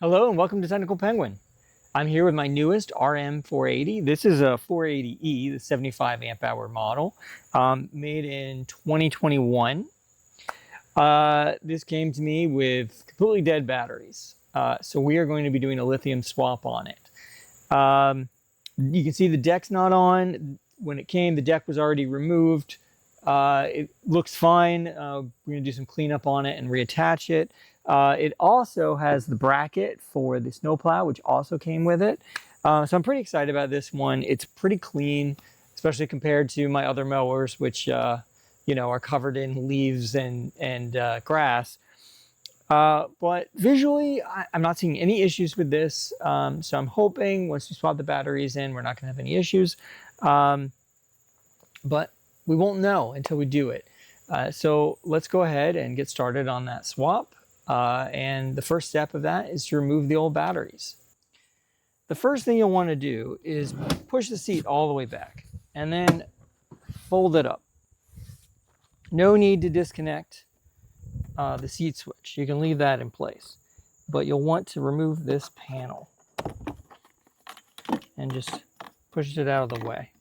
Hello and welcome to Technical Penguin. I'm here with my newest RM480. This is a 480E, the 75 amp hour model, made in 2021. This came to me with completely dead batteries. So we are going to be doing a lithium swap on it. You can see the deck's not on. When it came, the deck was already removed. It looks fine. We're going to do some cleanup on it and reattach it. It also has the bracket for the snowplow, which also came with it. So I'm pretty excited about this one. It's pretty clean, especially compared to my other mowers, which are covered in leaves and grass. But visually, I'm not seeing any issues with this. So I'm hoping once we swap the batteries in, we're not going to have any issues. But we won't know until we do it. So let's go ahead and get started on that swap. And the first step of that is to remove the old batteries. The first thing you'll want to do is push the seat all the way back and then fold it up. No need to disconnect the seat switch. You can leave that in place, but you'll want to remove this panel and just push it out of the way.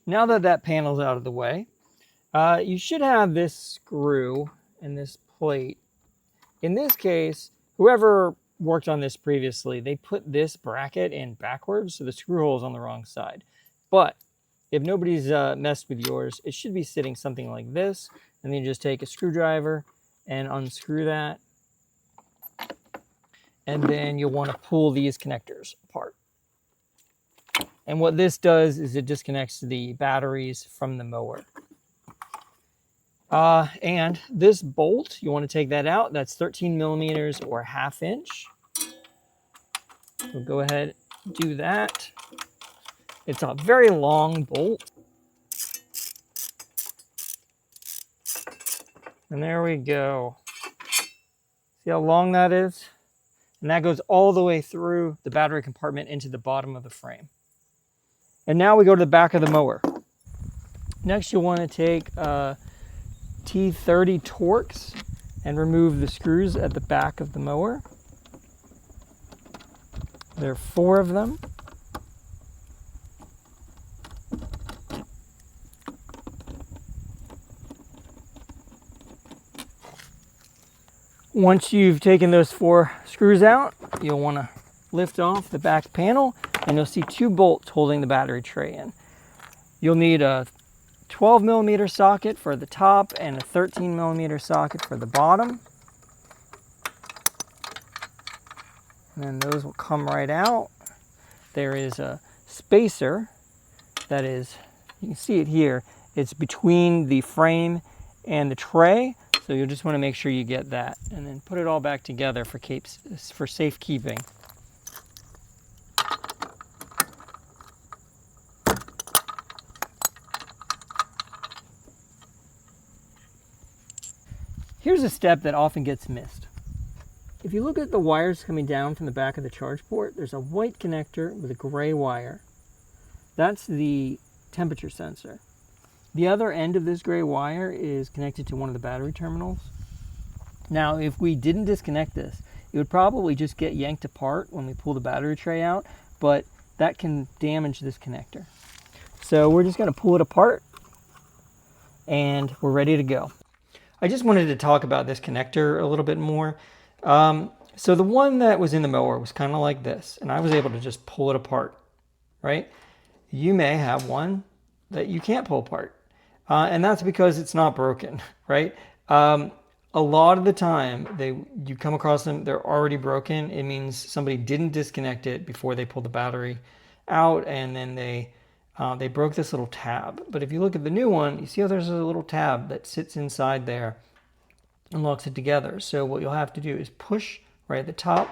Now that that panel's out of the way, you should have this screw and this plate. In this case, whoever worked on this previously, they put this bracket in backwards, so the screw hole is on the wrong side. But if nobody's messed with yours, it should be sitting something like this, and then you just take a screwdriver and unscrew that. And then you'll want to pull these connectors apart. And what this does is it disconnects the batteries from the mower. And this bolt, you want to take that out. That's 13 millimeters or 1/2 inch. We'll go ahead and do that. It's a very long bolt. And there we go. See how long that is? And that goes all the way through the battery compartment into the bottom of the frame. And now we go to the back of the mower. Next, you'll want to take T30 Torx and remove the screws at the back of the mower. There are 4 of them. Once you've taken those 4 screws out, you'll want to lift off the back panel and you'll see 2 bolts holding the battery tray in. You'll need a 12 millimeter socket for the top and a 13 millimeter socket for the bottom. And then those will come right out. There is a spacer that is, you can see it here, it's between the frame and the tray. So you'll just want to make sure you get that and then put it all back together for safekeeping. Here's a step that often gets missed. If you look at the wires coming down from the back of the charge port, there's a white connector with a gray wire. That's the temperature sensor. The other end of this gray wire is connected to one of the battery terminals. Now, if we didn't disconnect this, it would probably just get yanked apart when we pull the battery tray out, but that can damage this connector. So we're just going to pull it apart and we're ready to go. I just wanted to talk about this connector a little bit more. So the one that was in the mower was kind of like this, and I was able to just pull it apart, right? You may have one that you can't pull apart, and that's because it's not broken, right? A lot of the time, you come across them, they're already broken. It means somebody didn't disconnect it before they pulled the battery out, and then they broke this little tab. But if you look at the new one, you see how there's a little tab that sits inside there and locks it together. So what you'll have to do is push right at the top,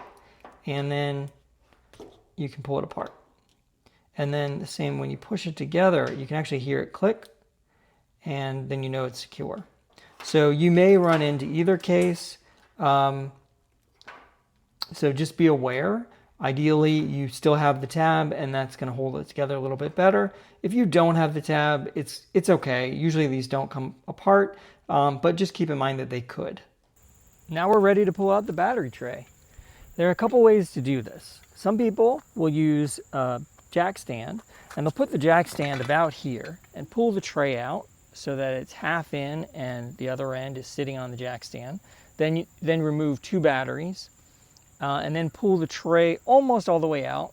and then you can pull it apart. And then the same, when you push it together, you can actually hear it click, and then you know it's secure. So you may run into either case. So just be aware. Ideally, you still have the tab, and that's going to hold it together a little bit better. If you don't have the tab, it's okay. Usually these don't come apart, but just keep in mind that they could. Now we're ready to pull out the battery tray. There are a couple ways to do this. Some people will use a jack stand, and they'll put the jack stand about here and pull the tray out so that it's half in and the other end is sitting on the jack stand. Then remove 2 batteries and then pull the tray almost all the way out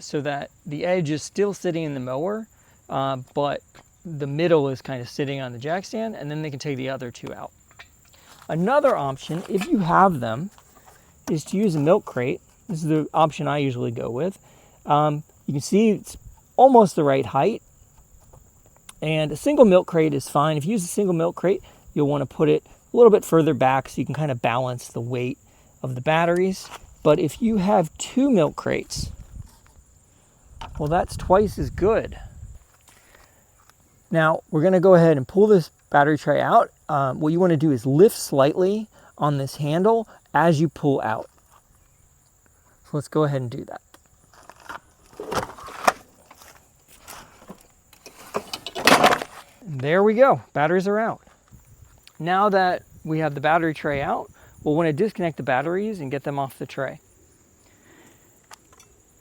so that the edge is still sitting in the mower, but the middle is kind of sitting on the jack stand, and then they can take the other 2 out. Another option, if you have them, is to use a milk crate. This is the option I usually go with. You can see it's almost the right height, and a single milk crate is fine. If you use a single milk crate, you'll want to put it a little bit further back so you can kind of balance the weight of the batteries. But if you have 2 milk crates, well, that's twice as good. Now we're going to go ahead and pull this battery tray out. What you want to do is lift slightly on this handle as you pull out. So let's go ahead and do that. And there we go, batteries are out. Now that we have the battery tray out, we'll want to disconnect the batteries and get them off the tray.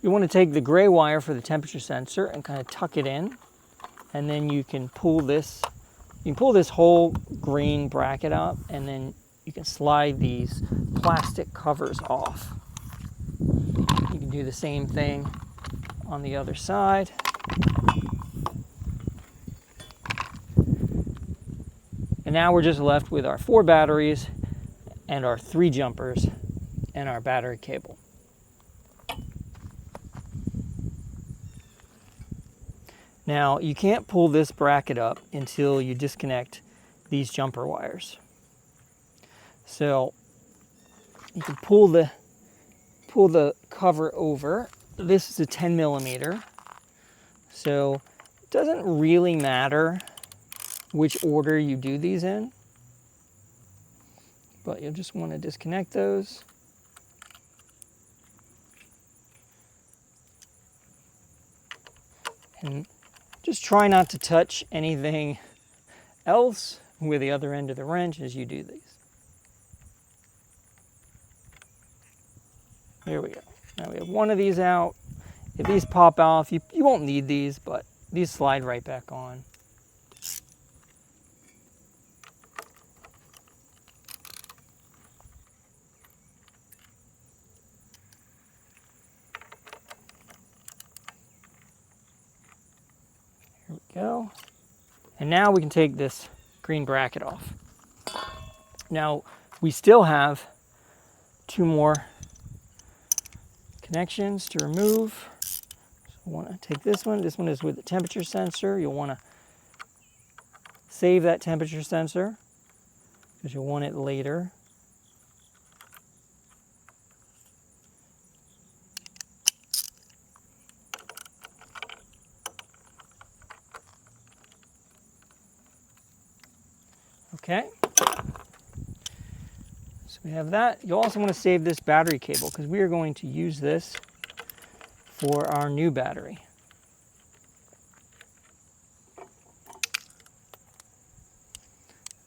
You want to take the gray wire for the temperature sensor and kind of tuck it in, and then you can pull this whole green bracket up, and then you can slide these plastic covers off. You can do the same thing on the other side. And now we're just left with our 4 batteries and our 3 jumpers and our battery cable. Now, you can't pull this bracket up until you disconnect these jumper wires. So you can pull the cover over. This is a 10 millimeter, so it doesn't really matter which order you do these in, but you'll just want to disconnect those. And just try not to touch anything else with the other end of the wrench as you do these. There we go. Now we have one of these out. If these pop off, you won't need these, but these slide right back on. Here we go. And now we can take this green bracket off. Now we still have 2 more connections to remove. So I want to take this one. This one is with the temperature sensor. You'll want to save that temperature sensor because you'll want it later. Okay. So we have that. You'll also want to save this battery cable because we are going to use this for our new battery.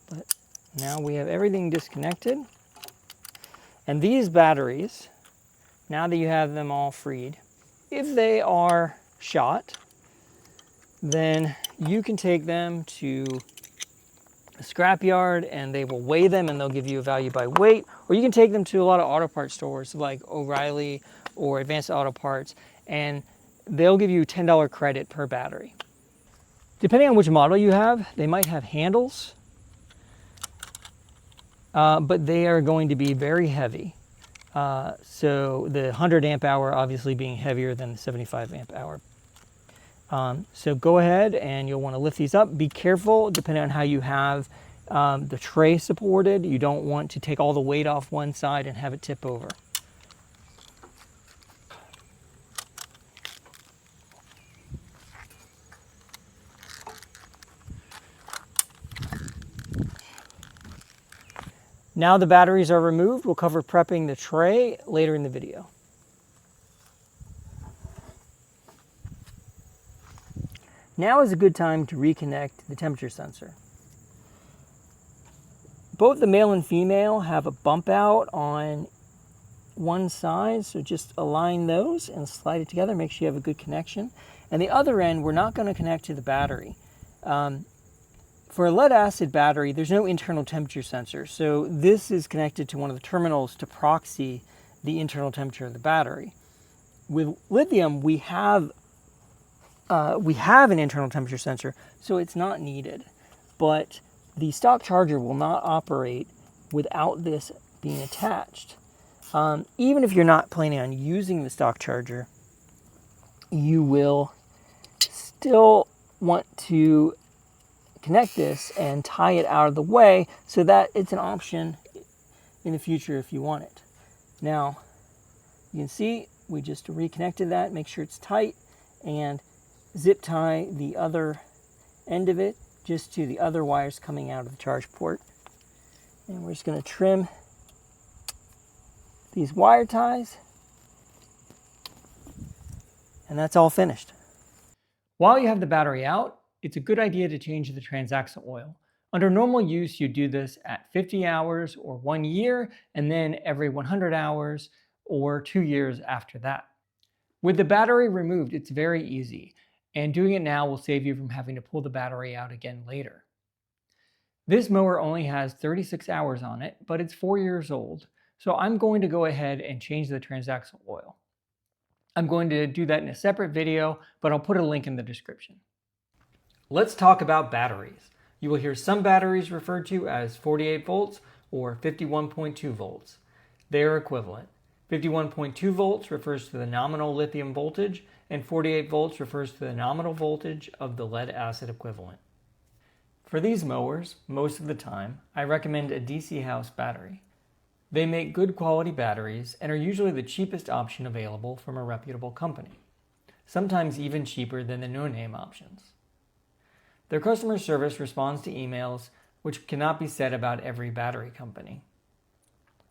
But now we have everything disconnected. And these batteries, now that you have them all freed, if they are shot, then you can take them to a scrapyard and they will weigh them and they'll give you a value by weight, or you can take them to a lot of auto parts stores like O'Reilly or Advanced Auto Parts, and they'll give you $10 credit per battery. Depending on which model you have, they might have handles, but they are going to be very heavy. So the 100 amp hour obviously being heavier than the 75 amp hour. So go ahead and you'll want to lift these up. Be careful depending on how you have the tray supported. You don't want to take all the weight off one side and have it tip over. Now the batteries are removed. We'll cover prepping the tray later in the video. Now is a good time to reconnect the temperature sensor. Both the male and female have a bump out on one side, so just align those and slide it together, make sure you have a good connection. And the other end, we're not going to connect to the battery. For a lead acid battery, there's no internal temperature sensor, so this is connected to one of the terminals to proxy the internal temperature of the battery. With lithium, we have an internal temperature sensor, so it's not needed. But the stock charger will not operate without this being attached. Even if you're not planning on using the stock charger, you will still want to connect this and tie it out of the way so that it's an option in the future if you want it. Now, you can see we just reconnected that, make sure it's tight, and zip tie the other end of it just to the other wires coming out of the charge port. And we're just going to trim these wire ties, and that's all finished. While you have the battery out, it's a good idea to change the Transaxle oil. Under normal use, you do this at 50 hours or 1 year, and then every 100 hours or 2 years after that. With the battery removed, it's very easy, and doing it now will save you from having to pull the battery out again later. This mower only has 36 hours on it, but it's 4 years old, so I'm going to go ahead and change the Transaxle oil. I'm going to do that in a separate video, but I'll put a link in the description. Let's talk about batteries. You will hear some batteries referred to as 48 volts or 51.2 volts. They are equivalent. 51.2 volts refers to the nominal lithium voltage, and 48 volts refers to the nominal voltage of the lead acid equivalent. For these mowers, most of the time, I recommend a DCHouse battery. They make good quality batteries and are usually the cheapest option available from a reputable company, sometimes even cheaper than the no-name options. Their customer service responds to emails, which cannot be said about every battery company.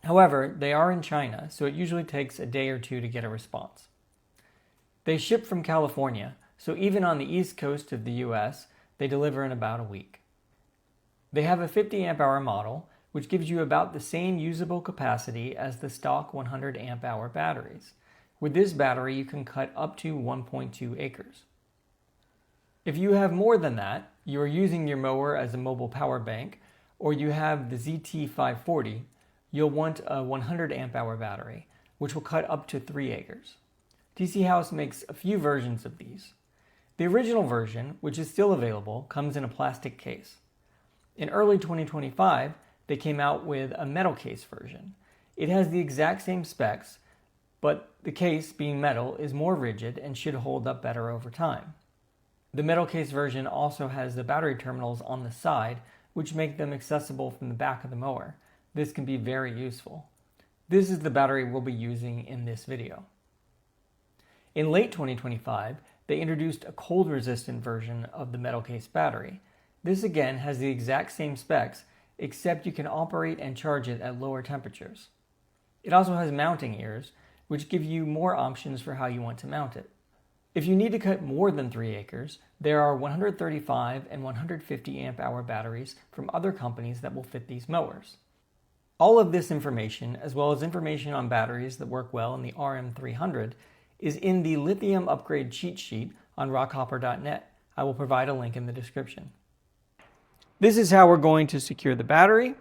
However, they are in China, so it usually takes a day or two to get a response. They ship from California, so even on the east coast of the US, they deliver in about a week. They have a 50 amp hour model, which gives you about the same usable capacity as the stock 100 amp hour batteries. With this battery, you can cut up to 1.2 acres. If you have more than that, you are using your mower as a mobile power bank, or you have the ZT540, you'll want a 100 amp hour battery, which will cut up to 3 acres. DCHouse makes a few versions of these. The original version, which is still available, comes in a plastic case. In early 2025, they came out with a metal case version. It has the exact same specs, but the case, being metal, is more rigid and should hold up better over time. The metal case version also has the battery terminals on the side, which make them accessible from the back of the mower. This can be very useful. This is the battery we'll be using in this video. In late 2025, they introduced a cold-resistant version of the metal case battery. This again has the exact same specs, except you can operate and charge it at lower temperatures. It also has mounting ears, which give you more options for how you want to mount it. If you need to cut more than 3 acres, there are 135 and 150 amp hour batteries from other companies that will fit these mowers. All of this information, as well as information on batteries that work well in the RM300, is in the Lithium upgrade cheat sheet on rockhopper.net. I will provide a link in the description. This is how we're going to secure the battery,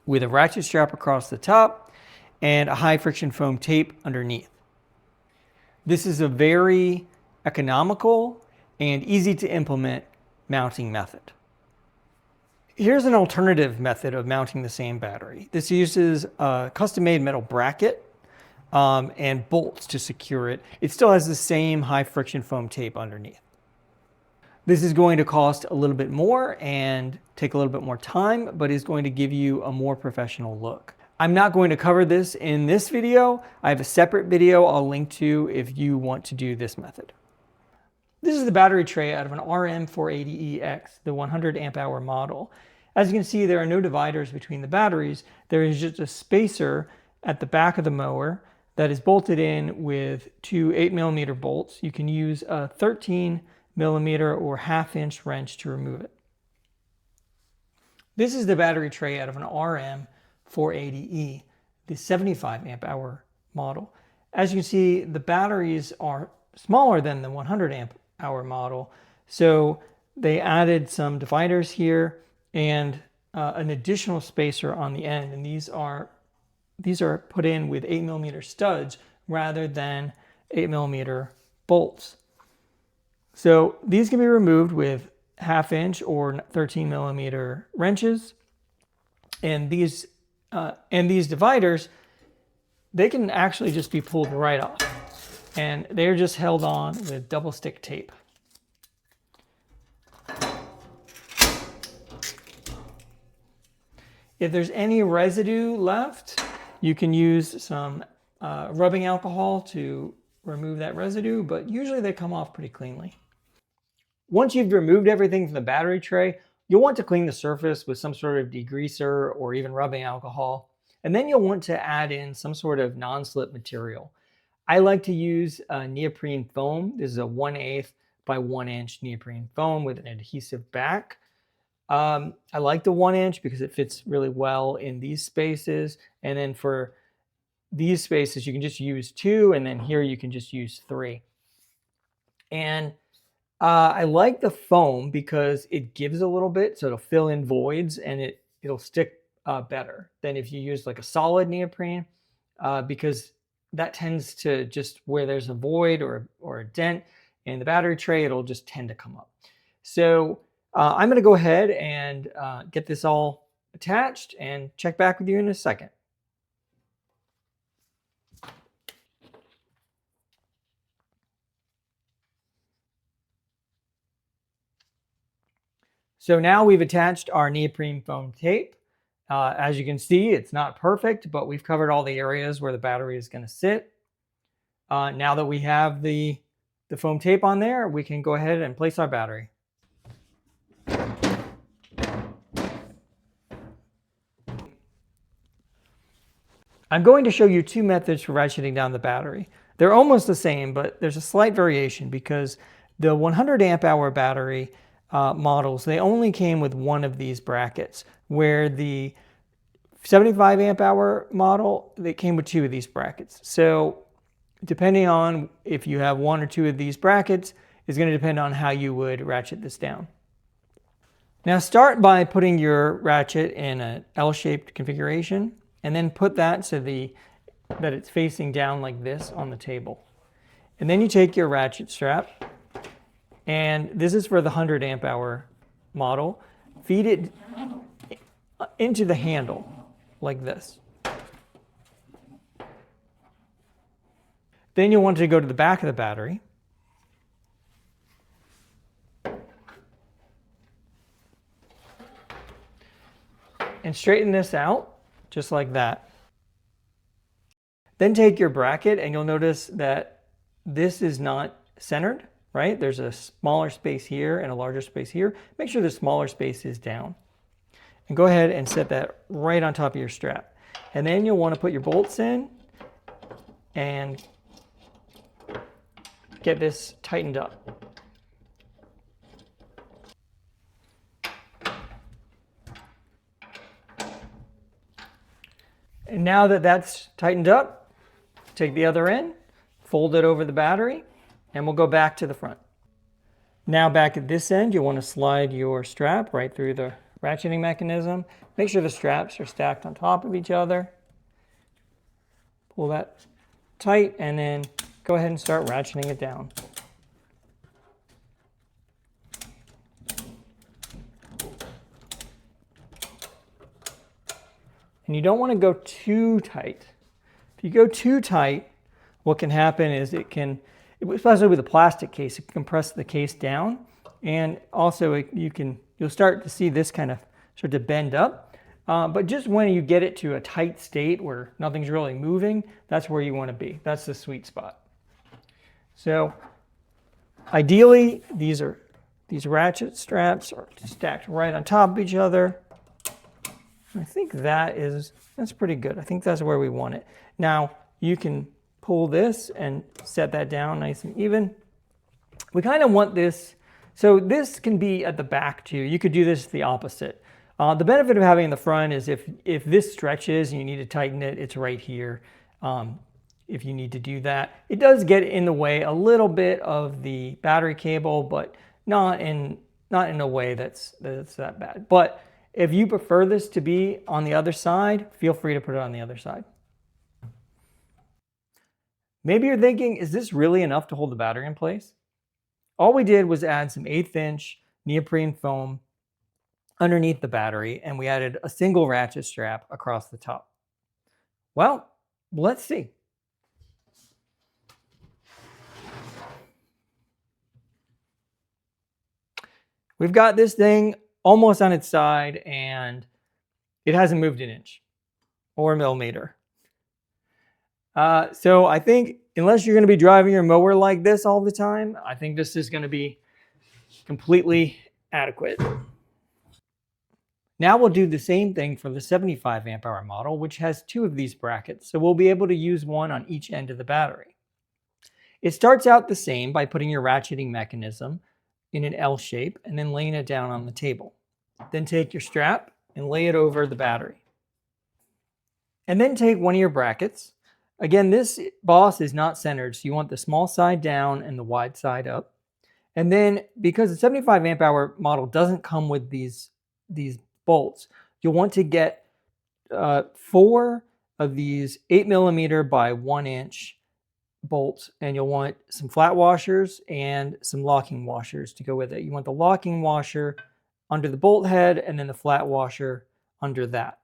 with a ratchet strap across the top and a high friction foam tape underneath. This is a very economical and easy to implement mounting method. Here's an alternative method of mounting the same battery. This uses a custom-made metal bracket and bolts to secure it. It still has the same high friction foam tape underneath. This is going to cost a little bit more and take a little bit more time, but is going to give you a more professional look. I'm not going to cover this in this video. I have a separate video I'll link to if you want to do this method. This is the battery tray out of an RM480EX, the 100 amp hour model. As you can see, there are no dividers between the batteries. There is just a spacer at the back of the mower that is bolted in with two 8mm bolts. You can use a 13mm or 1/2 inch wrench to remove it. This is the battery tray out of an RM480E, the 75 amp hour model. As you can see, the batteries are smaller than the 100 amp hour model. So they added some dividers here and an additional spacer on the end. And these are put in with 8mm studs rather than 8mm bolts. So these can be removed with 1/2 inch or 13mm wrenches. And these dividers, they can actually just be pulled right off. And they're just held on with double stick tape. If there's any residue left, you can use some rubbing alcohol to remove that residue, but usually they come off pretty cleanly. Once you've removed everything from the battery tray, you'll want to clean the surface with some sort of degreaser or even rubbing alcohol. And then you'll want to add in some sort of non-slip material. I like to use neoprene foam. This is a 1/8 by 1 inch neoprene foam with an adhesive back. I like the 1 inch because it fits really well in these spaces. And then for these spaces, you can just use 2, and then here you can just use 3. And I like the foam because it gives a little bit, so it'll fill in voids and it'll stick better than if you use like a solid neoprene, because that tends to just where there's a void or a dent in the battery tray, it'll just tend to come up. So I'm going to go ahead and get this all attached and check back with you in a second. So now we've attached our neoprene foam tape. As you can see, it's not perfect, but we've covered all the areas where the battery is going to sit. Now that we have the foam tape on there, we can go ahead and place our battery. I'm going to show you 2 methods for ratcheting down the battery. They're almost the same, but there's a slight variation because the 100 amp hour battery models, they only came with one of these brackets, where the 75 amp hour model, they came with 2 of these brackets. So depending on if you have 1 or 2 of these brackets is going to depend on how you would ratchet this down. Now start by putting your ratchet in an L-shaped configuration, and then put that so that it's facing down like this on the table. And then you take your ratchet strap, and this is for the 100 amp hour model. Feed it into the handle like this. Then you'll want to go to the back of the battery. And straighten this out just like that. Then take your bracket, and you'll notice that this is not centered, right? There's a smaller space here and a larger space here. Make sure the smaller space is down. And go ahead and set that right on top of your strap. And then you'll want to put your bolts in and get this tightened up. And now that that's tightened up, take the other end, fold it over the battery, and we'll go back to the front. Now back at this end, you'll want to slide your strap right through the ratcheting mechanism. Make sure the straps are stacked on top of each other. Pull that tight, and then go ahead and start ratcheting it down. And you don't want to go too tight. If you go too tight, what can happen is it can, especially with a plastic case, it can compress the case down. And also you'll start to see this kind of start to bend up. But just when you get it to a tight state where nothing's really moving, that's where you want to be. That's the sweet spot. So ideally, these ratchet straps are stacked right on top of each other. I think that's pretty good. I think that's where we want it. Now you can pull this and set that down nice and even. We kind of want this, so this can be at the back too. You could do this the opposite. The benefit of having in the front is if this stretches and you need to tighten it, it's right here. If you need to do that, it does get in the way a little bit of the battery cable, but not in a way that's that bad. But if you prefer this to be on the other side, feel free to put it on the other side. Maybe you're thinking, is this really enough to hold the battery in place? All we did was add some 1/8 inch neoprene foam underneath the battery, and we added a single ratchet strap across the top. Well, let's see. We've got this thing almost on its side, and it hasn't moved an inch or a millimeter. So I think unless you're going to be driving your mower like this all the time, I think this is going to be completely adequate. Now we'll do the same thing for the 75 amp hour model, which has 2 of these brackets. So we'll be able to use one on each end of the battery. It starts out the same by putting your ratcheting mechanism in an L shape and then laying it down on the table. Then take your strap and lay it over the battery. And then take one of your brackets. Again, this boss is not centered, so you want the small side down and the wide side up. And then because the 75 amp hour model doesn't come with these bolts, you'll want to get 4 of these 8mm by 1 inch bolts, and you'll want some flat washers and some locking washers to go with it. You want the locking washer under the bolt head and then the flat washer under that.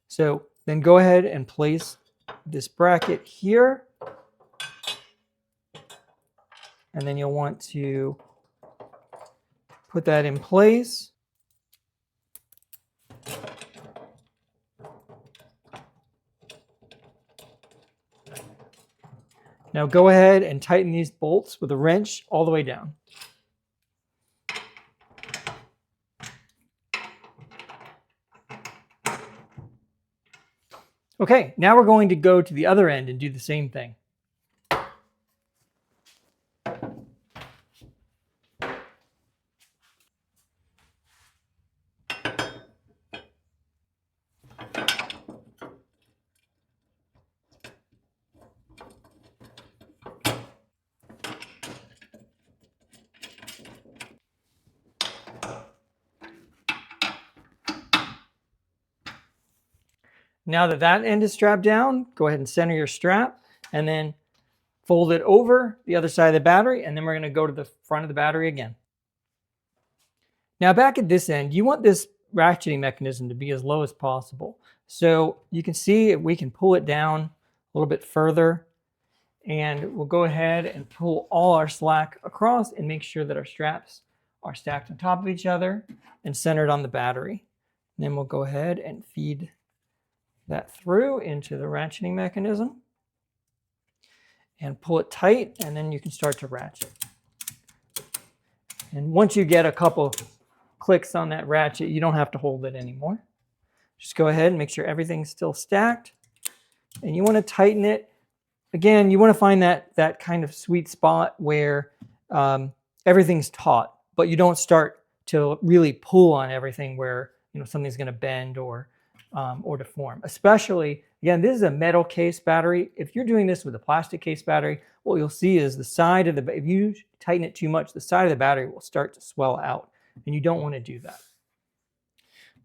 So then go ahead and place this bracket here, and then you'll want to put that in place. Now go ahead and tighten these bolts with a wrench all the way down. Okay, now we're going to go to the other end and do the same thing. Now that that end is strapped down, go ahead and center your strap and then fold it over the other side of the battery, and then we're going to go to the front of the battery again. Now back at this end, you want this ratcheting mechanism to be as low as possible. So you can see we can pull it down a little bit further, and we'll go ahead and pull all our slack across and make sure that our straps are stacked on top of each other and centered on the battery. And then we'll go ahead and feed that through into the ratcheting mechanism and pull it tight, and then you can start to ratchet. And once you get a couple clicks on that ratchet, you don't have to hold it anymore. Just go ahead and make sure everything's still stacked, and you want to tighten it. Again, you want to find that kind of sweet spot where everything's taut, but you don't start to really pull on everything where something's going to bend or deform. Especially, again, this is a metal case battery. If you're doing this with a plastic case battery, what you'll see is the side of if you tighten it too much, the side of the battery will start to swell out, and you don't want to do that.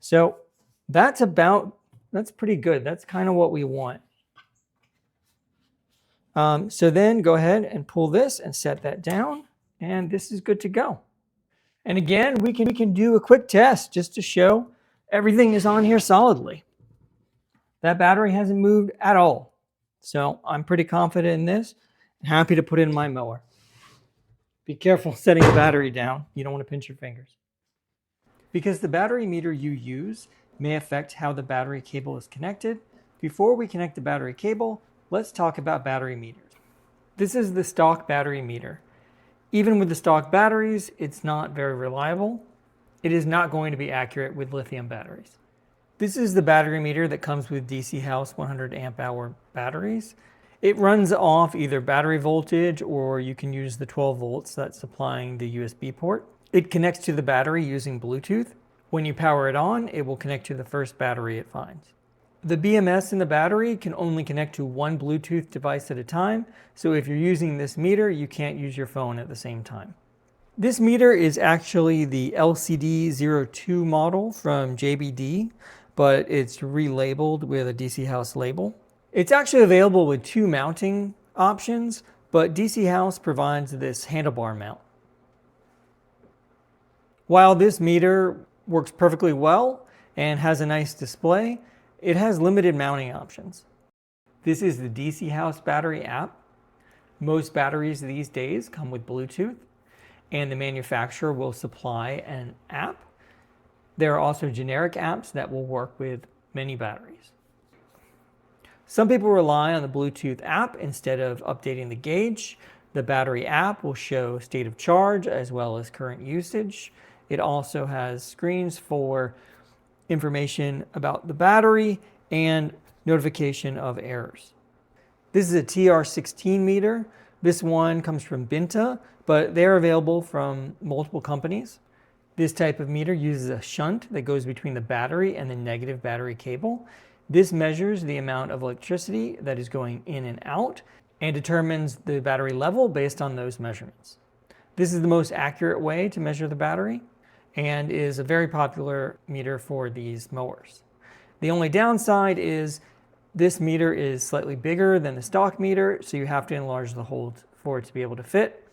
So that's pretty good. That's kind of what we want. So then go ahead and pull this and set that down, and this is good to go. And again, we can do a quick test just to show everything is on here solidly. That battery hasn't moved at all. So I'm pretty confident in this and happy to put it in my mower. Be careful setting the battery down. You don't want to pinch your fingers. Because the battery meter you use may affect how the battery cable is connected, before we connect the battery cable, let's talk about battery meters. This is the stock battery meter. Even with the stock batteries, it's not very reliable. It is not going to be accurate with lithium batteries. This is the battery meter that comes with DCHouse 100 amp hour batteries. It runs off either battery voltage, or you can use the 12 volts that's supplying the USB port. It connects to the battery using Bluetooth. When you power it on, it will connect to the first battery it finds. The BMS in the battery can only connect to one Bluetooth device at a time, so if you're using this meter, you can't use your phone at the same time. This meter is actually the LCD02 model from JBD, but it's relabeled with a DCHouse label. It's actually available with two mounting options, but DCHouse provides this handlebar mount. While this meter works perfectly well and has a nice display, it has limited mounting options. This is the DCHouse battery app. Most batteries these days come with Bluetooth, and the manufacturer will supply an app. There are also generic apps that will work with many batteries. Some people rely on the Bluetooth app instead of updating the gauge. The battery app will show state of charge as well as current usage. It also has screens for information about the battery and notification of errors. This is a TR16 meter. This one comes from Binta, but they're available from multiple companies. This type of meter uses a shunt that goes between the battery and the negative battery cable. This measures the amount of electricity that is going in and out and determines the battery level based on those measurements. This is the most accurate way to measure the battery and is a very popular meter for these mowers. The only downside is this meter is slightly bigger than the stock meter, so you have to enlarge the hole for it to be able to fit.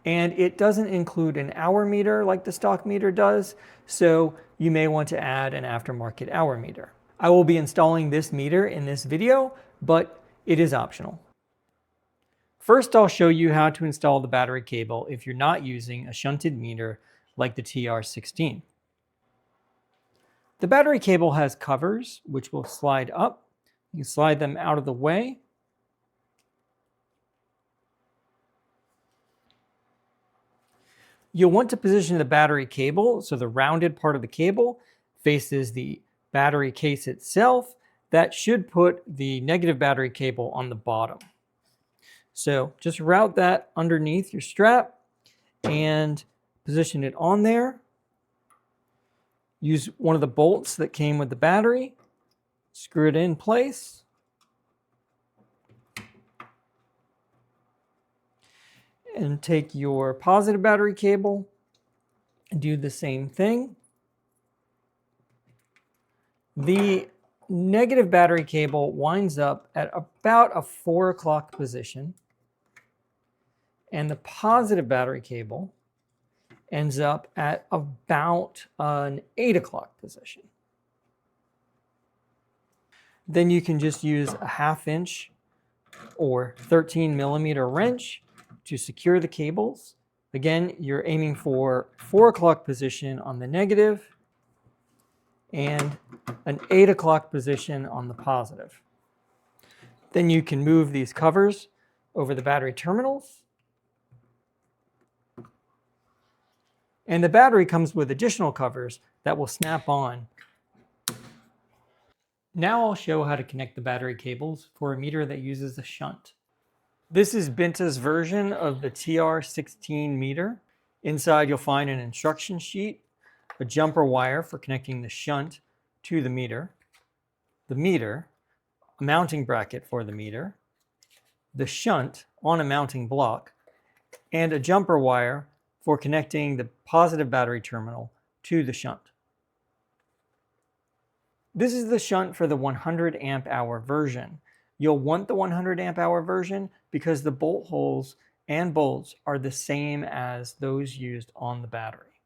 And it doesn't include an hour meter like the stock meter does, so you may want to add an aftermarket hour meter. I will be installing this meter in this video, but it is optional. First, I'll show you how to install the battery cable if you're not using a shunted meter like the TR16. The battery cable has covers which will slide up. You can slide them out of the way. You'll want to position the battery cable so the rounded part of the cable faces the battery case itself. That should put the negative battery cable on the bottom. So just route that underneath your strap and position it on there. Use one of the bolts that came with the battery, screw it in place. And take your positive battery cable and do the same thing. The negative battery cable winds up at about a 4 o'clock position, and the positive battery cable ends up at about an 8 o'clock position. Then you can just use a 1/2 inch or 13 millimeter wrench to secure the cables. Again, you're aiming for 4 o'clock position on the negative and an 8 o'clock position on the positive. Then you can move these covers over the battery terminals. And the battery comes with additional covers that will snap on. Now I'll show how to connect the battery cables for a meter that uses a shunt. This is Binta's version of the TR16 meter. Inside you'll find an instruction sheet, a jumper wire for connecting the shunt to the meter, a mounting bracket for the meter, the shunt on a mounting block, and a jumper wire for connecting the positive battery terminal to the shunt. This is the shunt for the 100 amp hour version. You'll want the 100 amp hour version because the bolt holes and bolts are the same as those used on the battery.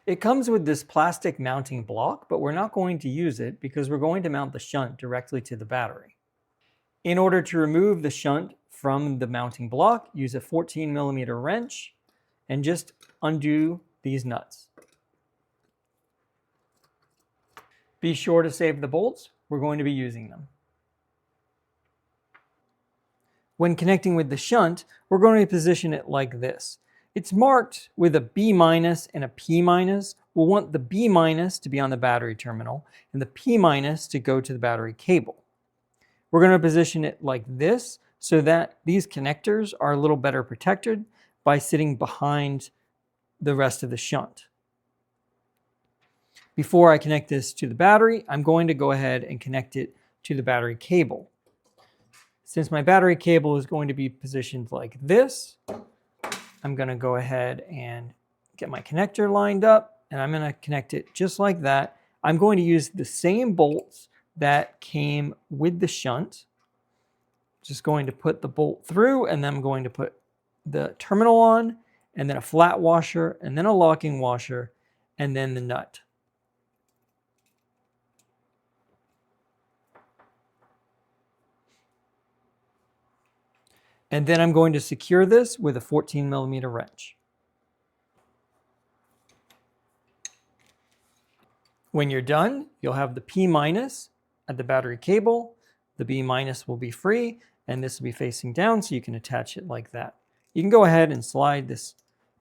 It comes with this plastic mounting block, but we're not going to use it because we're going to mount the shunt directly to the battery. In order to remove the shunt from the mounting block, use a 14 millimeter wrench and just undo these nuts. Be sure to save the bolts. We're going to be using them. When connecting with the shunt, we're going to position it like this. It's marked with a B- and a P-. We'll want the B- to be on the battery terminal and the P- to go to the battery cable. We're going to position it like this so that these connectors are a little better protected by sitting behind the rest of the shunt. Before I connect this to the battery, I'm going to go ahead and connect it to the battery cable. Since my battery cable is going to be positioned like this, I'm going to go ahead and get my connector lined up, and I'm going to connect it just like that. I'm going to use the same bolts that came with the shunt. Just going to put the bolt through, and then I'm going to put the terminal on, and then a flat washer, and then a locking washer, and then the nut. And then I'm going to secure this with a 14mm wrench. When you're done, you'll have the P- at the battery cable. The B- will be free, and this will be facing down, so you can attach it like that. You can go ahead and slide this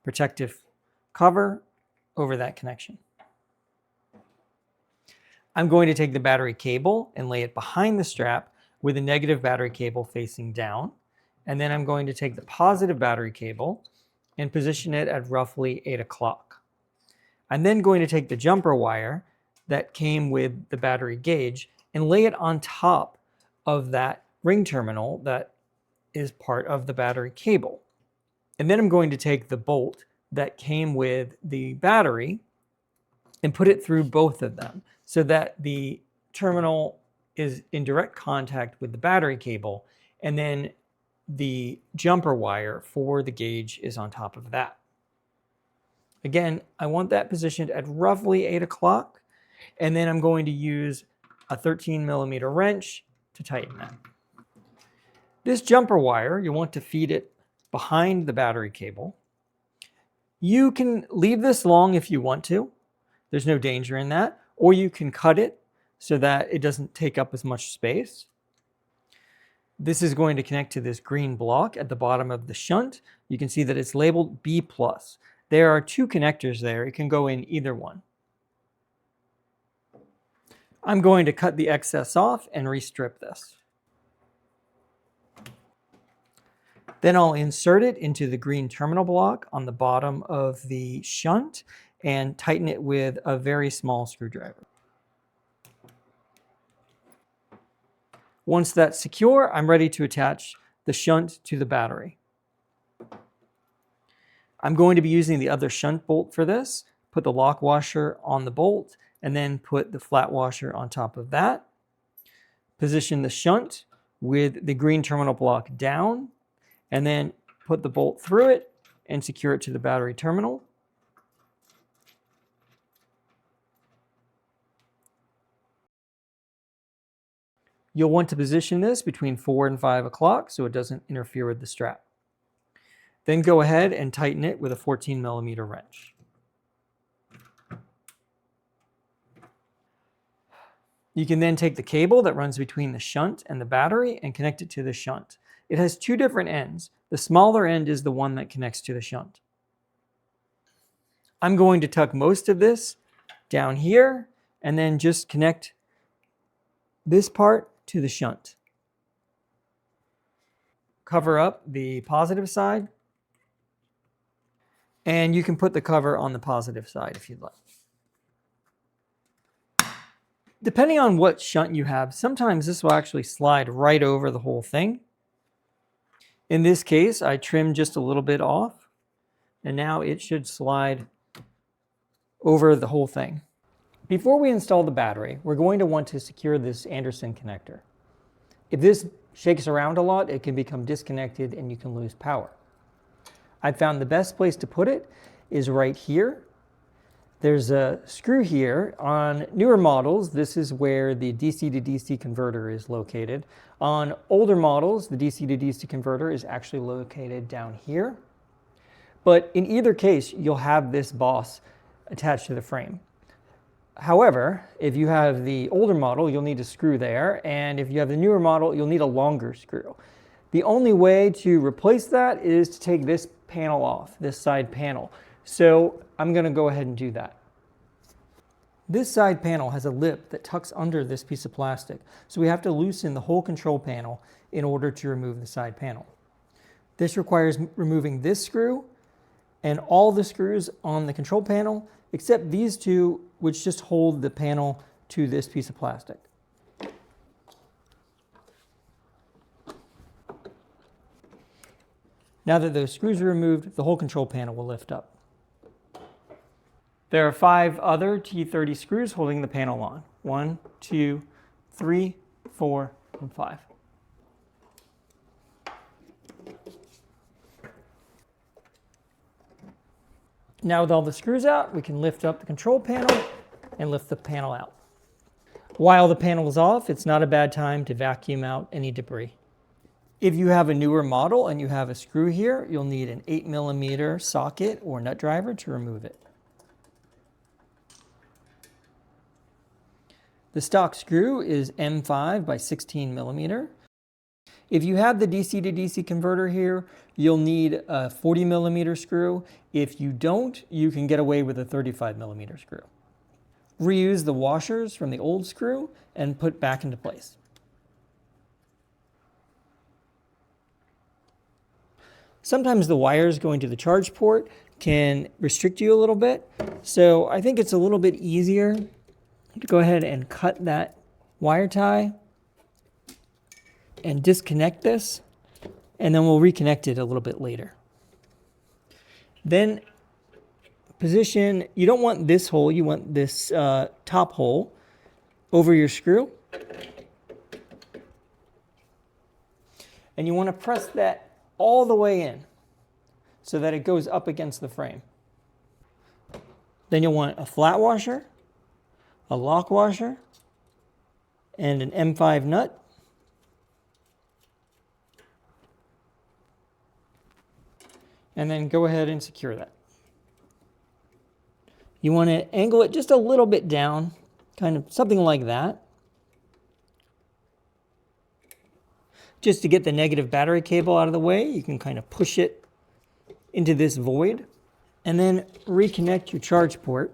protective cover over that connection. I'm going to take the battery cable and lay it behind the strap with the negative battery cable facing down. And then I'm going to take the positive battery cable and position it at roughly 8 o'clock. I'm then going to take the jumper wire that came with the battery gauge and lay it on top of that ring terminal that is part of the battery cable. And then I'm going to take the bolt that came with the battery and put it through both of them so that the terminal is in direct contact with the battery cable, and then the jumper wire for the gauge is on top of that. Again, I want that positioned at roughly 8 o'clock, and then I'm going to use a 13mm wrench to tighten that. This jumper wire, you want to feed it behind the battery cable. You can leave this long if you want to. There's no danger in that. Or you can cut it so that it doesn't take up as much space. This is going to connect to this green block at the bottom of the shunt. You can see that it's labeled B+. There are 2 connectors there. It can go in either one. I'm going to cut the excess off and restrip this. Then I'll insert it into the green terminal block on the bottom of the shunt and tighten it with a very small screwdriver. Once that's secure, I'm ready to attach the shunt to the battery. I'm going to be using the other shunt bolt for this. Put the lock washer on the bolt and then put the flat washer on top of that. Position the shunt with the green terminal block down, and then put the bolt through it and secure it to the battery terminal. You'll want to position this between 4 and 5 o'clock so it doesn't interfere with the strap. Then go ahead and tighten it with a 14mm wrench. You can then take the cable that runs between the shunt and the battery and connect it to the shunt. It has 2 different ends. The smaller end is the one that connects to the shunt. I'm going to tuck most of this down here and then just connect this part to the shunt. Cover up the positive side, and you can put the cover on the positive side if you'd like. Depending on what shunt you have, sometimes this will actually slide right over the whole thing. In this case, I trimmed just a little bit off, and now it should slide over the whole thing. Before we install the battery, we're going to want to secure this Anderson connector. If this shakes around a lot, it can become disconnected and you can lose power. I found the best place to put it is right here. There's a screw here. On newer models, this is where the DC to DC converter is located. On older models, the DC to DC converter is actually located down here. But in either case, you'll have this boss attached to the frame. However, if you have the older model, you'll need a screw there, and if you have the newer model, you'll need a longer screw. The only way to replace that is to take this panel off, this side panel. So I'm going to go ahead and do that. This side panel has a lip that tucks under this piece of plastic, so we have to loosen the whole control panel in order to remove the side panel. This requires removing this screw and all the screws on the control panel, except these two, which just hold the panel to this piece of plastic. Now that those screws are removed, the whole control panel will lift up. There are 5 other T30 screws holding the panel on. 1, 2, 3, 4, and 5. Now with all the screws out, we can lift up the control panel and lift the panel out. While the panel is off, it's not a bad time to vacuum out any debris. If you have a newer model and you have a screw here, you'll need an 8mm socket or nut driver to remove it. The stock screw is M5 by 16mm. If you have the DC to DC converter here, you'll need a 40mm screw. If you don't, you can get away with a 35mm screw. Reuse the washers from the old screw and put back into place. Sometimes the wires going to the charge port can restrict you a little bit, so I think it's a little bit easier to go ahead and cut that wire tie and disconnect this, and then we'll reconnect it a little bit later. Then position, you don't want this hole, you want this top hole over your screw. And you want to press that all the way in so that it goes up against the frame. Then you'll want a flat washer, a lock washer, and an M5 nut. And then go ahead and secure that. You want to angle it just a little bit down, kind of something like that, just to get the negative battery cable out of the way. You can kind of push it into this void, and then reconnect your charge port.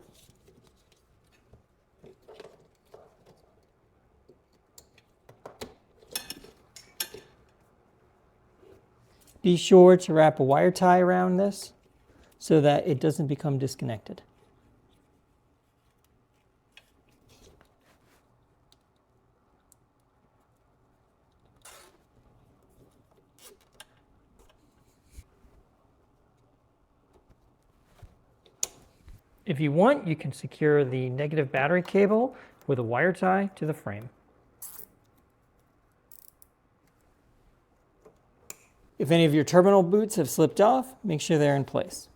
Be sure to wrap a wire tie around this so that it doesn't become disconnected. If you want, you can secure the negative battery cable with a wire tie to the frame. If any of your terminal boots have slipped off, make sure they're in place.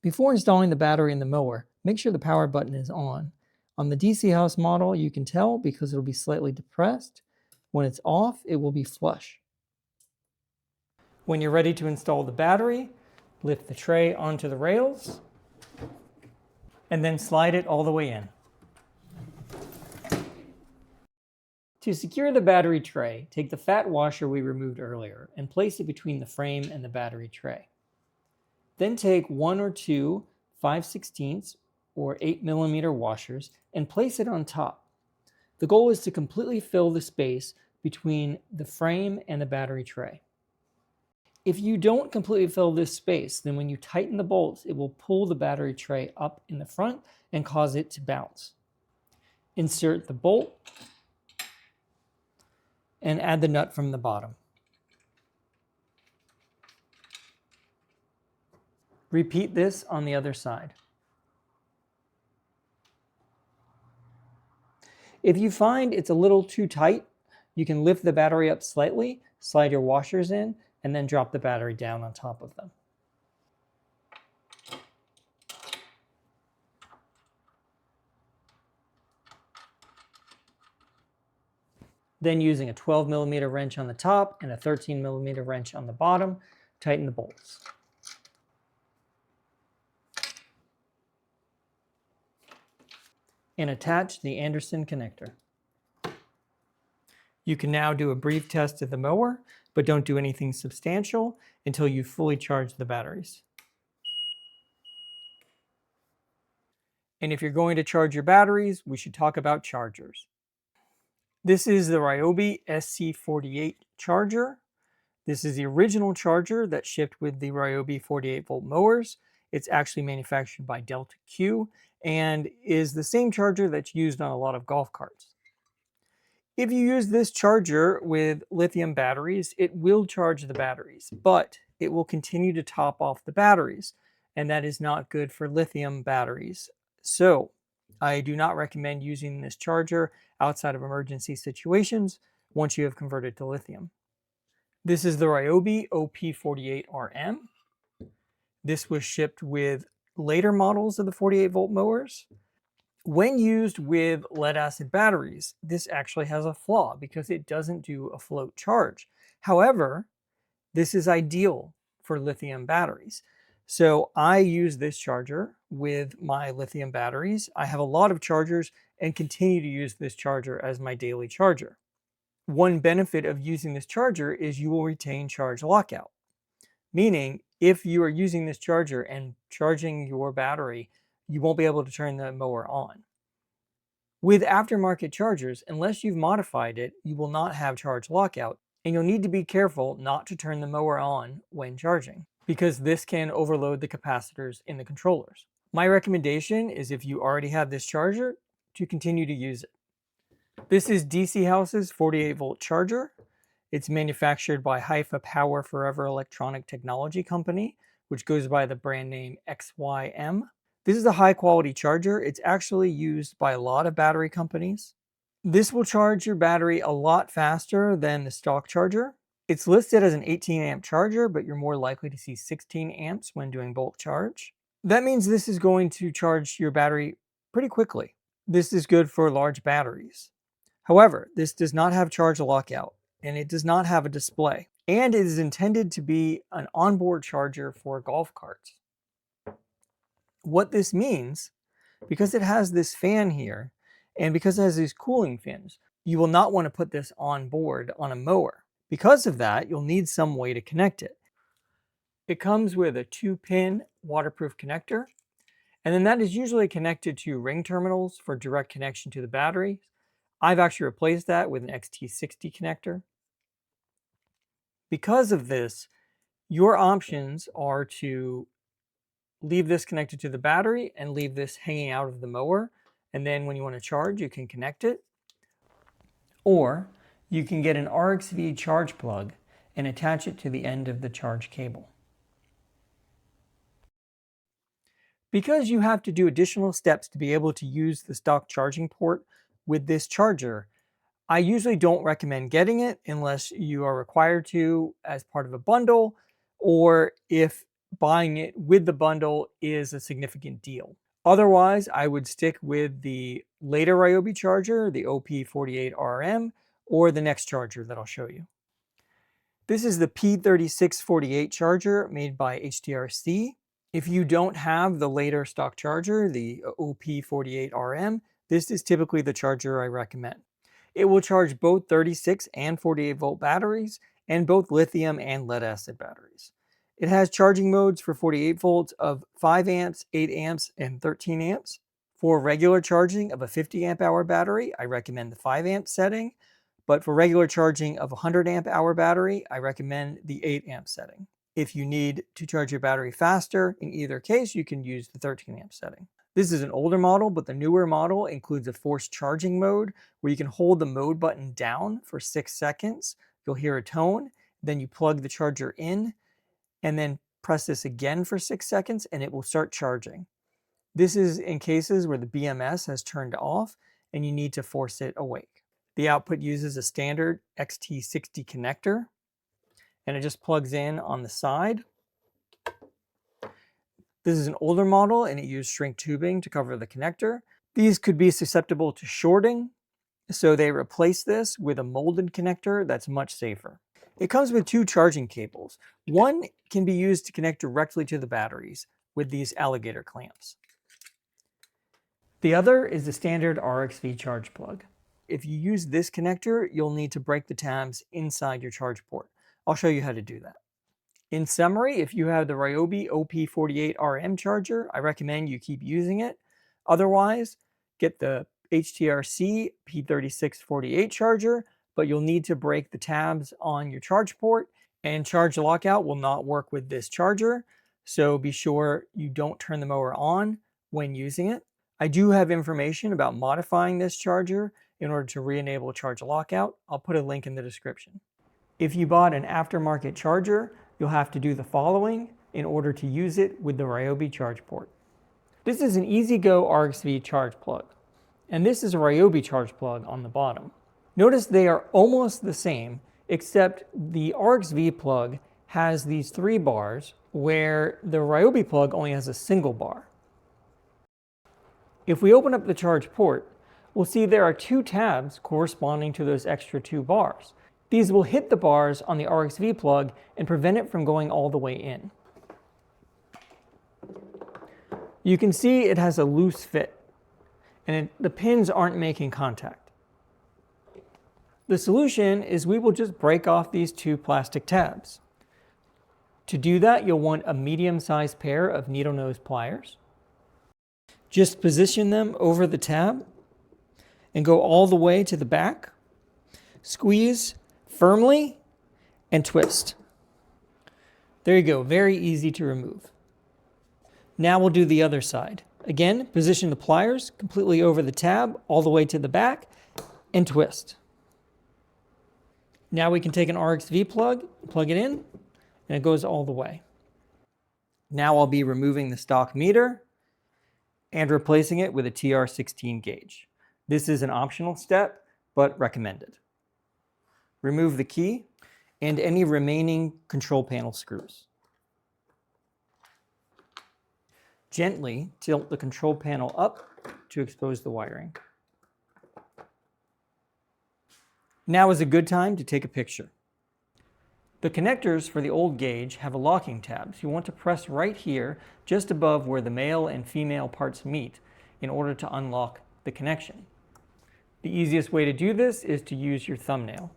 Before installing the battery in the mower, make sure the power button is on. On the DCHouse model, you can tell because it will be slightly depressed. When it's off, it will be flush. When you're ready to install the battery, lift the tray onto the rails and then slide it all the way in. To secure the battery tray, take the fat washer we removed earlier and place it between the frame and the battery tray. Then take 1 or 2 5/16 or 8mm washers and place it on top. The goal is to completely fill the space between the frame and the battery tray. If you don't completely fill this space, then when you tighten the bolts, it will pull the battery tray up in the front and cause it to bounce. Insert the bolt and add the nut from the bottom. Repeat this on the other side. If you find it's a little too tight, you can lift the battery up slightly, slide your washers in, and then drop the battery down on top of them. Then using a 12mm wrench on the top and a 13mm wrench on the bottom, tighten the bolts. And attach the Anderson connector. You can now do a brief test of the mower, but don't do anything substantial until you've fully charged the batteries. And if you're going to charge your batteries, we should talk about chargers. This is the Ryobi SC48 Charger. This is the original charger that shipped with the Ryobi 48V mowers. It's actually manufactured by Delta Q and is the same charger that's used on a lot of golf carts. If you use this charger with lithium batteries, it will charge the batteries, but it will continue to top off the batteries, and that is not good for lithium batteries. So I do not recommend using this charger outside of emergency situations once you have converted to lithium. This is the Ryobi OP48RM. This was shipped with later models of the 48V mowers. When used with lead acid batteries, this actually has a flaw because it doesn't do a float charge. However, this is ideal for lithium batteries. So I use this charger with my lithium batteries. I have a lot of chargers and continue to use this charger as my daily charger. One benefit of using this charger is you will retain charge lockout, meaning if you are using this charger and charging your battery, you won't be able to turn the mower on. With aftermarket chargers, unless you've modified it, you will not have charge lockout, and you'll need to be careful not to turn the mower on when charging, because this can overload the capacitors in the controllers. My recommendation is, if you already have this charger, to continue to use it. This is DCHouse's 48V charger. It's manufactured by Haifa Power Forever Electronic Technology Company, which goes by the brand name XYM. This is a high quality charger. It's actually used by a lot of battery companies. This will charge your battery a lot faster than the stock charger. It's listed as an 18 amp charger, but you're more likely to see 16 amps when doing bulk charge. That means this is going to charge your battery pretty quickly. This is good for large batteries. However, this does not have charge lockout, and it does not have a display, and it is intended to be an onboard charger for golf carts. What this means, because it has this fan here, and because it has these cooling fins, you will not want to put this on board on a mower. Because of that, you'll need some way to connect it. It comes with a 2-pin waterproof connector, and then that is usually connected to ring terminals for direct connection to the battery. I've actually replaced that with an XT60 connector. Because of this, your options are to leave this connected to the battery and leave this hanging out of the mower, and then when you want to charge, you can connect it. Or you can get an RXV charge plug and attach it to the end of the charge cable. Because you have to do additional steps to be able to use the stock charging port with this charger, I usually don't recommend getting it unless you are required to as part of a bundle, or if buying it with the bundle is a significant deal. Otherwise, I would stick with the later Ryobi charger, the OP48RM, or the next charger that I'll show you. This is the P3648 charger made by HTRC. If you don't have the later stock charger, the OP48RM, this is typically the charger I recommend. It will charge both 36 and 48V batteries, and both lithium and lead acid batteries. It has charging modes for 48V of 5 amps, 8 amps, and 13 amps. For regular charging of a 50 amp hour battery, I recommend the 5 amp setting, but for regular charging of a 100 amp hour battery, I recommend the 8 amp setting. If you need to charge your battery faster, in either case, you can use the 13 amp setting. This is an older model, but the newer model includes a forced charging mode where you can hold the mode button down for 6 seconds. You'll hear a tone, then you plug the charger in, and then press this again for 6 seconds, and it will start charging. This is in cases where the BMS has turned off and you need to force it awake. The output uses a standard XT60 connector, and it just plugs in on the side. This is an older model and it used shrink tubing to cover the connector. These could be susceptible to shorting, so they replaced this with a molded connector that's much safer. It comes with 2 charging cables. One can be used to connect directly to the batteries with these alligator clamps. The other is the standard RXV charge plug. If you use this connector, you'll need to break the tabs inside your charge port. I'll show you how to do that. In summary, if you have the Ryobi OP48RM charger, I recommend you keep using it. Otherwise, get the HTRC P3648 charger, but you'll need to break the tabs on your charge port And charge lockout will not work with this charger, so be sure you don't turn the mower on when using it. I do have information about modifying this charger in order to re-enable charge lockout. I'll put a link in the description. If you bought an aftermarket charger, you'll have to do the following in order to use it with the Ryobi charge port. This is an EasyGo RXV charge plug, and this is a Ryobi charge plug on the bottom. Notice they are almost the same, except the RXV plug has these 3 bars where the Ryobi plug only has a single bar. If we open up the charge port, we'll see there are 2 tabs corresponding to those extra 2 bars. These will hit the bars on the RXV plug and prevent it from going all the way in. You can see it has a loose fit, and the pins aren't making contact. The solution is we will just break off these 2 plastic tabs. To do that, you'll want a medium-sized pair of needle nose pliers. Just position them over the tab and go all the way to the back. Squeeze firmly and twist. There you go, very easy to remove. Now we'll do the other side. Again, position the pliers completely over the tab all the way to the back and twist. Now we can take an RXV plug, plug it in, and it goes all the way. Now I'll be removing the stock meter and replacing it with a TR16 gauge. This is an optional step, but recommended. Remove the key and any remaining control panel screws. Gently tilt the control panel up to expose the wiring. Now is a good time to take a picture. The connectors for the old gauge have a locking tab, so you want to press right here, just above where the male and female parts meet, in order to unlock the connection. The easiest way to do this is to use your thumbnail.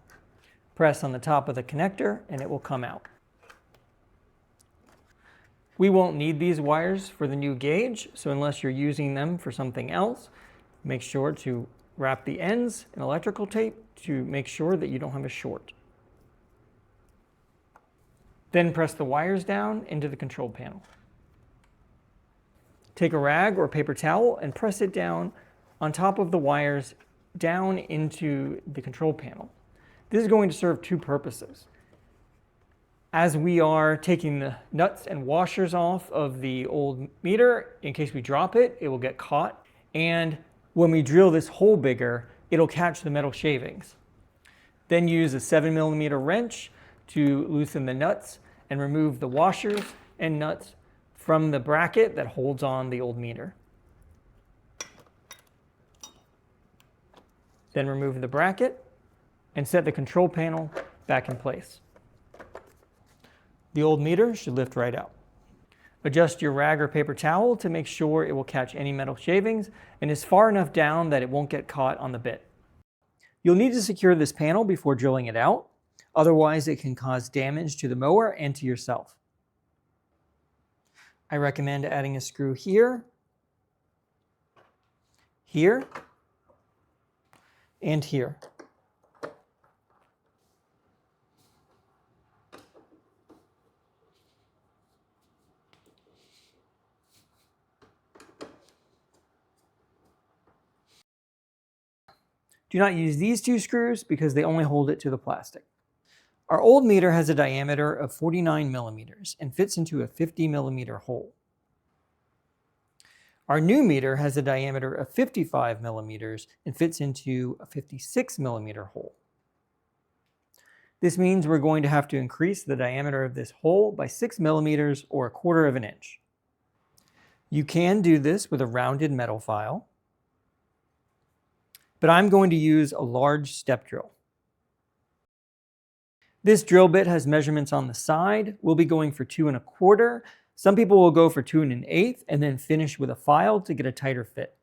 Press on the top of the connector and it will come out. We won't need these wires for the new gauge, so unless you're using them for something else, make sure to wrap the ends in electrical tape to make sure that you don't have a short. Then press the wires down into the control panel. Take a rag or paper towel and press it down on top of the wires down into the control panel. This is going to serve 2 purposes. As we are taking the nuts and washers off of the old meter, in case we drop it, it will get caught. And when we drill this hole bigger, it'll catch the metal shavings. Then use a 7mm wrench to loosen the nuts and remove the washers and nuts from the bracket that holds on the old meter. Then remove the bracket and set the control panel back in place. The old meter should lift right out. Adjust your rag or paper towel to make sure it will catch any metal shavings and is far enough down that it won't get caught on the bit. You'll need to secure this panel before drilling it out, otherwise it can cause damage to the mower and to yourself. I recommend adding a screw here, here, and here. Do not use these 2 screws because they only hold it to the plastic. Our old meter has a diameter of 49mm and fits into a 50mm hole. Our new meter has a diameter of 55mm and fits into a 56mm hole. This means we're going to have to increase the diameter of this hole by 6mm or 1/4 of an inch. You can do this with a rounded metal file, but I'm going to use a large step drill. This drill bit has measurements on the side. We'll be going for 2 1/4. Some people will go for 2 1/8 and then finish with a file to get a tighter fit.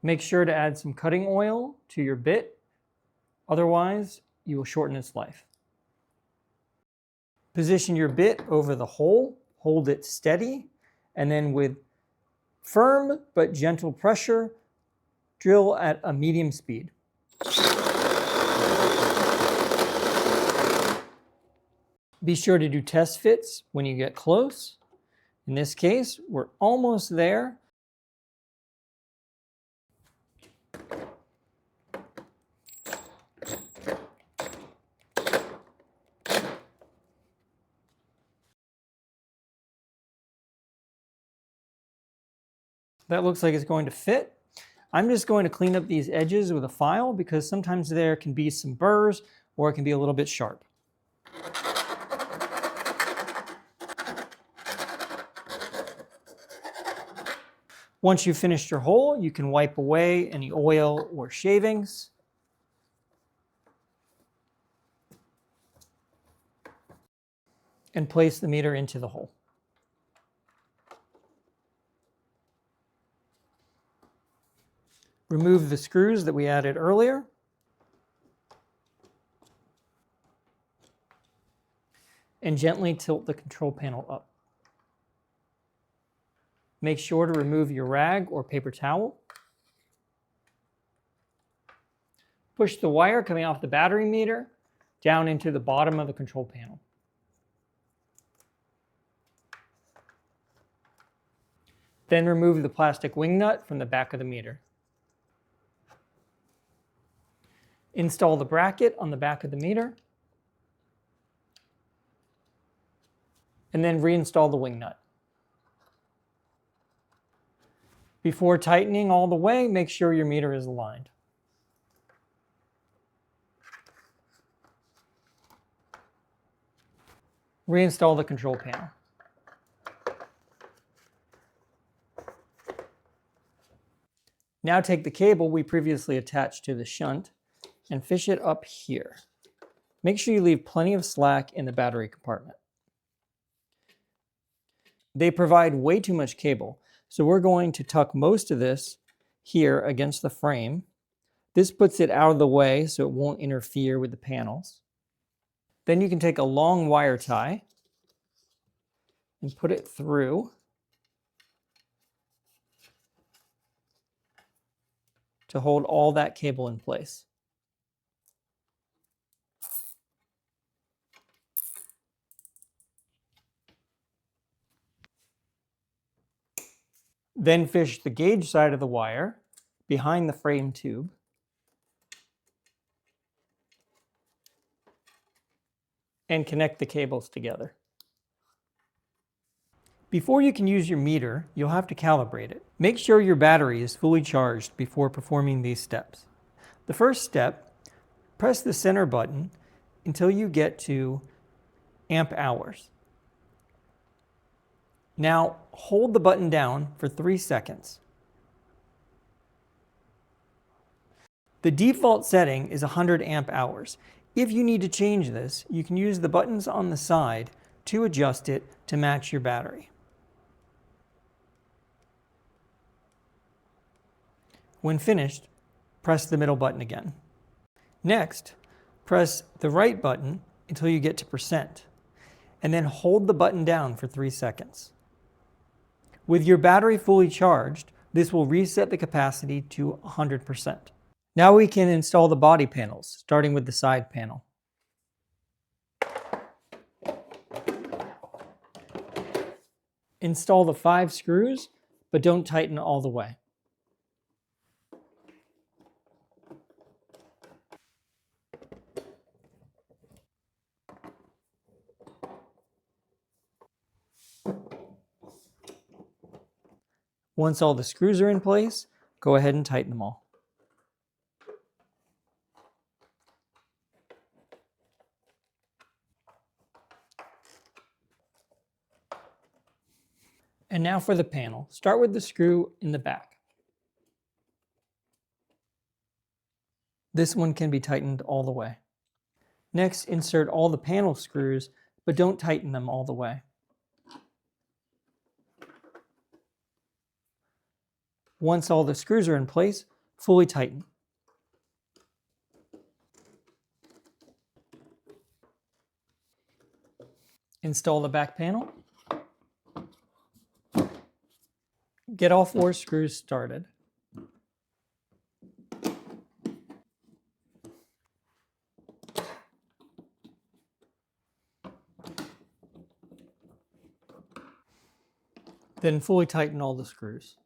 Make sure to add some cutting oil to your bit, otherwise you will shorten its life. Position your bit over the hole, hold it steady, and then with firm but gentle pressure, drill at a medium speed. Be sure to do test fits when you get close. In this case, we're almost there. That looks like it's going to fit. I'm just going to clean up these edges with a file because sometimes there can be some burrs or it can be a little bit sharp. Once you've finished your hole, you can wipe away any oil or shavings. And place the meter into the hole. Remove the screws that we added earlier. And gently tilt the control panel up. Make sure to remove your rag or paper towel. Push the wire coming off the battery meter down into the bottom of the control panel. Then remove the plastic wing nut from the back of the meter. Install the bracket on the back of the meter. And then reinstall the wing nut. Before tightening all the way, make sure your meter is aligned. Reinstall the control panel. Now take the cable we previously attached to the shunt and fish it up here. Make sure you leave plenty of slack in the battery compartment. They provide way too much cable, so we're going to tuck most of this here against the frame. This puts it out of the way so it won't interfere with the panels. Then you can take a long wire tie and put it through to hold all that cable in place. Then fish the gauge side of the wire behind the frame tube. And connect the cables together. Before you can use your meter, you'll have to calibrate it. Make sure your battery is fully charged before performing these steps. The first step, press the center button until you get to amp hours. Now hold the button down for 3 seconds. The default setting is 100 amp hours. If you need to change this, you can use the buttons on the side to adjust it to match your battery. When finished, press the middle button again. Next, press the right button until you get to percent, and then hold the button down for 3 seconds. With your battery fully charged, this will reset the capacity to 100%. Now we can install the body panels, starting with the side panel. Install the 5 screws, but don't tighten all the way. Once all the screws are in place, go ahead and tighten them all. And now for the panel. Start with the screw in the back. This one can be tightened all the way. Next, insert all the panel screws, but don't tighten them all the way. Once all the screws are in place, fully tighten. Install the back panel. Get all 4 screws started. Then fully tighten all the screws.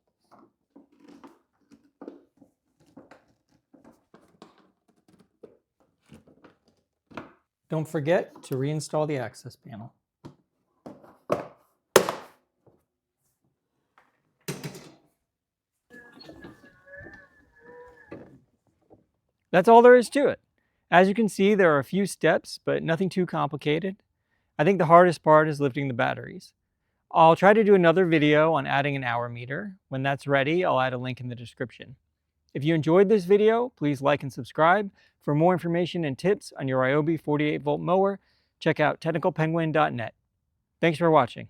Don't forget to reinstall the access panel. That's all there is to it. As you can see, there are a few steps, but nothing too complicated. I think the hardest part is lifting the batteries. I'll try to do another video on adding an hour meter. When that's ready, I'll add a link in the description. If you enjoyed this video, please like and subscribe. For more information and tips on your Ryobi 48V mower, check out technicalpenguin.net. Thanks for watching.